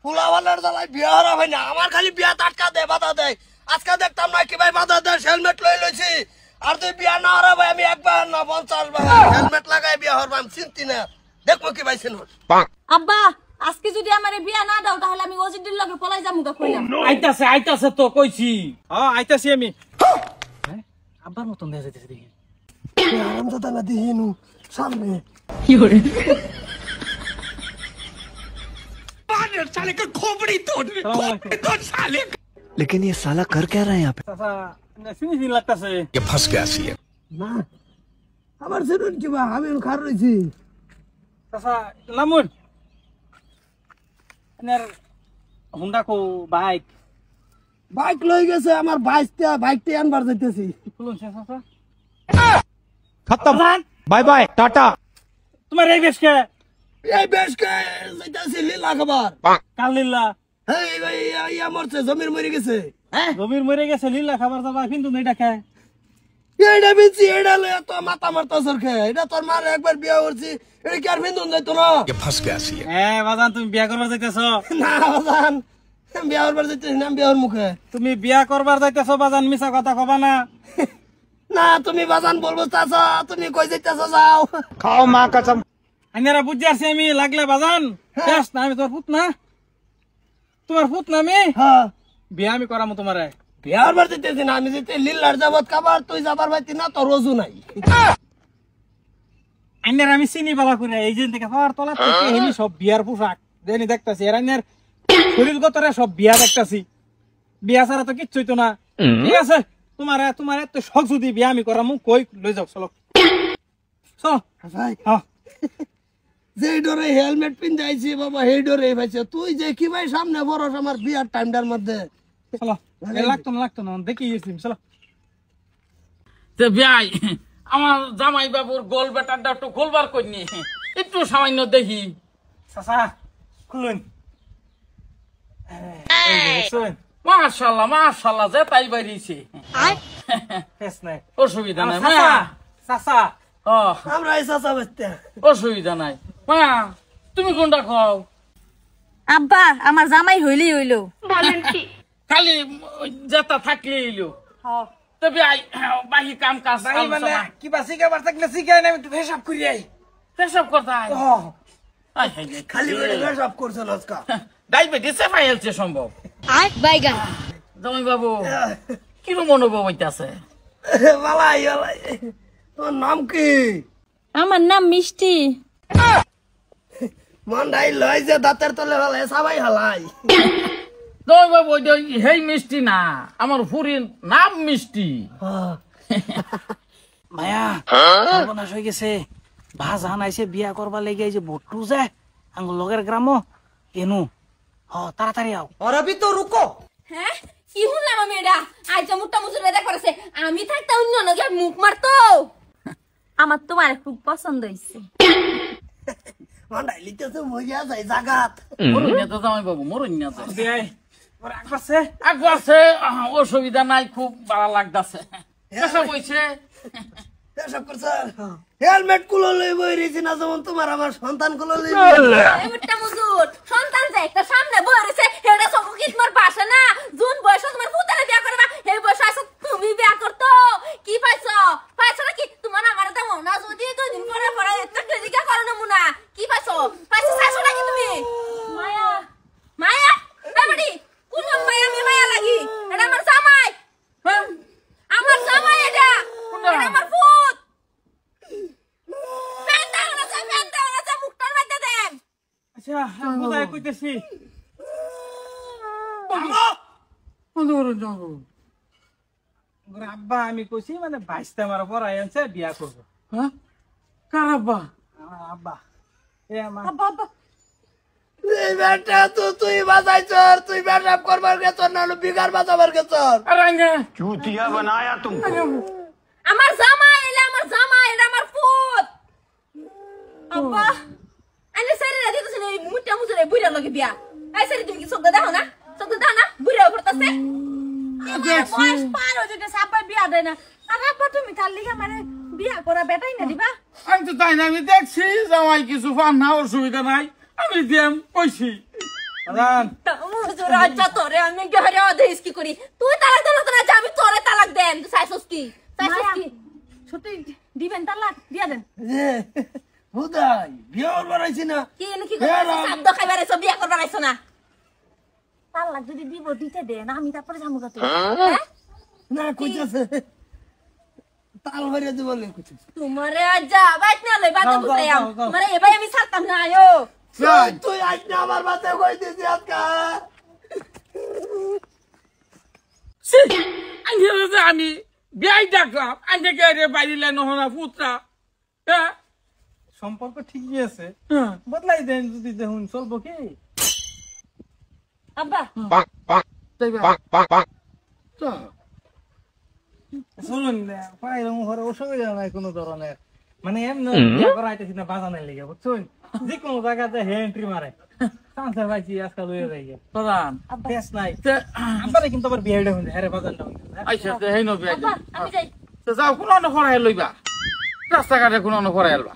ফুলাওয়ালার জ্বালায় বিয়া হরা হয় না, আমার খালি বিয়া টাটকা দেয়, বাধা দেয়। আজকে দেখতাম না কি ভাই বাধা দেয়, হেলমেট লই লইছি। আর তুই বিয়া না হরা ভাই, আমি একবার না 50 বার হেলমেট লাগাই বিয়া হরবা, আমি চিন্তি না। দেখবো কি ভাই চিনব। আব্বা আজকে যদি আমারে বিয়া না দাও তাহলে আমি ওজিডির লগে পলাই যামু গা কইলাম। আইতাছে তো কইছি। হ্যাঁ আইতাছি আমি। আব্বার মতন দেখা যাইতেছে দেখি। আরামদাদা না দিহিনু সামনে। কি করে? साले का खोपड़ी तोड़ साले। लेकिन ये साला कर क्या रहा है यहाँ पे? চাচা সিনি লাগতাছে। ये फंस गया सी है। না আবার শুনুন কি বা, আমি খার রইছি। চাচা লামুন এনার হুন্ডা কো বাইক লই গেছে আমার বাইকটা আনবার যাইতেছি। খুলুন চাচা। खत्म। Bye bye tata. তোমার এই বেশ কে? এই বেশ কে যাইতেছি লীলা খবর। কাল লীলা। এই ভাই ইয়া মরছে, জমির মরে গেছে। জমির মরে গেছে, লীলা খাবার যাবা কিন্তু নেই ডাকে। এইটা বিনছি, এইটা লইয়া তো মাথা মারতা সরকে। এটা তোর মার একবার বিয়া করছি, এটা কি আর বিন্দুন যাইতো না? ये फंस गया सी है। বাজান তুমি বিয়া করবার যাইতেছো? না বাজান, বিয়া করবার যাইতেছি না, বিয়ার মুখে। তুমি বিয়া করবার যাইতেছো বাজান, মিছা কথা কবা না। না তুমি বাজান বলবো চাচা, তুমি কই যাইতেছো যাও। खाओ माँ कसम। আইনারা বুঝে আসছি আমি, লাগলে বাজান শেষ না, আমি তোমার পুত না, তোমার পুত না আমি। হ্যাঁ বিয়া আমি করামো তোমারে। বিয়া করবার যাইতেছি না, আমি যেতে লীলার যাবত খাবার, তুই যাবার পাইতি না, তোর রোজু নাই। আইনার আমি চিনি বাবা করে এই যে থেকে পাওয়ার তলা থেকে হেনি সব বিয়ার পোশাক দেনি দেখতাছি, আর আইনার শরীর গতরে সব বিয়া দেখতাছি। বিয়া ছাড়া তো কিচ্ছু হইতো না। ঠিক আছে তোমার এত শখ যদি বিয়া আমি করামু, কই লই যাও চলো চলো। ভাই হ্যাঁ যে ডরে হেলমেট পিন্ধাইছি বাবা, সেই ডরে ভাইছে। তুই যে কি ভাই সামনে বরস আমার বিয়ার টাইমটার মধ্যে। চলো লাগতো না দেখি গেছিলাম চলো। ভাই আমার জামাই বাবুর গোল বেটারটা একটু গোলবার করিনি, একটু সামান্য দেখি। চাচা খুলুন। মাশাল্লাহ যে তাই বাইরেছে, অসুবিধা নাই মায়া। চাচা আমরা এই চাচা বাচ্চা, অসুবিধা নাই মায়া। তুমি কোনটা খাও? আব্বা আমার জামাই হইলেই হইলো। খালি যেটা থাকলে এলো তবে বাকি কাম কাজ মানে কি বাসি খাবার থাকলে শিখাই না, আমি একটু হিসাব করি আই। পেশাব করতে খালি সব করছে আজকা। ডায়াবেটিস ফাইলছে সম্ভব। জামাই বাবু কিরম অনুভব হইতাছে? বালাই বালাই। তোর নাম কি? আমার নাম মিষ্টি। মন্ডাই লয় যে দাঁতের তলে হালাই সবাই হালাই। জামাই বাবু হেই মিষ্টি না, আমার ফুরির নাম মিষ্টি। মায়া সর্বনাশ হয়ে গেছে। ভাজান আইছে বিয়া করবার লেগে, এই যে ভোট্টু যায় আঙ্গুল লগের গ্রাম এনু। তাড়াতাড়ি আও। और अभी तो रुको। হ্যাঁ কি শুনলাম আমি? এটা আজ মুখটা মুচুর বেদা করেছে, আমি থাকতে অন্য নগে মুখ মারতো। আমার তোমার খুব পছন্দ হইছে। মন্ডাই লিতেছে মজা যায় জাগাত। মরুন না তো জামাই বাবু, মরুন না তো। আগবাসে আছে অসুবিধা নাই, খুব ভালো লাগতাছে। পেশাব হইছে, এসব করছে। হেলমেট গুলো লই বই রেছি না, যেমন তোমার আমার সন্তান গুলো লই। মুখটা মুচুর সন্তান যে একটা সামনে বই রয়েছে, এটা সব কি তোমার পাশে না? জুন বয়সে তোমার পুতারে বিয়া করবা, এই বয়সে আসো তুমি বিয়া করতো। কি পাইছো নাকি? তোমার আমার দাম না, যদি 2 দিন পরে পরে একটা টেলিকা করো না মুনা। কি পাইছো চাইছো নাকি তুমি? মায়া এবারে কোন মায়া? আমি মায়া লাগি? এটা আমার জামাই। আমার জামাই এটা আমার ফুট। মুখটার মধ্যে দেন। আচ্ছা বুঝাই কইতেছি। আব্বা আমি কইছি মানে 22টা আমার পড়াই আনছে, বিয়া করবো। হ্যাঁ কার আব্বা? আমার আব্বা। এ আমার আব্বা এই বেটা তো তুই বাজাইছ, তুই বেটাপ করবার গেছ না বিগার বাজাবার গেছ। चूतिया बनाया तुमको। আমার জামাই এলে, আমার জামাই এটা আমার ফুট। আব্বা আনে সারি রাতে তো শুনে মুটা মুজরে বুইরা লগে বিয়া। এই সারি তুমি কি সব দাও না? সব দাও না? বুইরা করতেছে। বয়স পার হয়ে যেতে আব্বা বিয়া দেয় না। আর আব্বা তুমি তার লিগা মানে বিয়া করা বেটাই না দিবা? আমি তো তাই না, আমি দেখছি জামাই কিছু পান না, অসুবিধা নাই, আমি দিম কইছি। বাজান হুজুর আচ্ছা তোরে আমি ঘরে অদেশ কি করি তুই তালাক দেন না যে আমি তোরে তালাক দেন তুই চাইছস কি সত্যি দিবেন তালাক দিয়া দেন হুদাই বিয়ে করবার আইছি না কি কি করছিস শব্দ খাইবার এসব বিয়া করবার আইছ না তালাক যদি দিব দিতে দেন আমি তারপরে যামু গা তুই হ্যাঁ না কইতাছে তাল ভরে দিব বলে কইতাছে তোমারে যা বাইত না লই বাতে বুঝাইয়াম তোমারে এবাই আমি ছাড়তাম না আয়ো তুই আজ না আমার বাতে কই দিছি আজকা আমি বিয়াই ডাকলাম আইনে গে বাইরিলে নহনা পুত্রা হ্যাঁ সম্পর্ক ঠিকই আছে বদলাই দেন যদি দেখুন চলবো কি আব্বা চলুন পাইলাম ঘরে অসুবিধা নাই কোনো ধরনের মানে এমনি বিয়া করা আইতেছি না বাজানের লেগে বুঝছেন যে কোনো জায়গাতে হে এন্ট্রি মারে চান্সে পাইছি আজকাল হয়ে যায় প্রধান বেশ নাই আমারে কিন্তু আবার বিয়েটা হইছে হ্যাঁ বাজারটা হইছে আচ্ছা হেই নবি আব্বা আমি যাই যাও কোনো অন্য করাই লইবা রাস্তাঘাটে কোনো অন্য করাই আলবা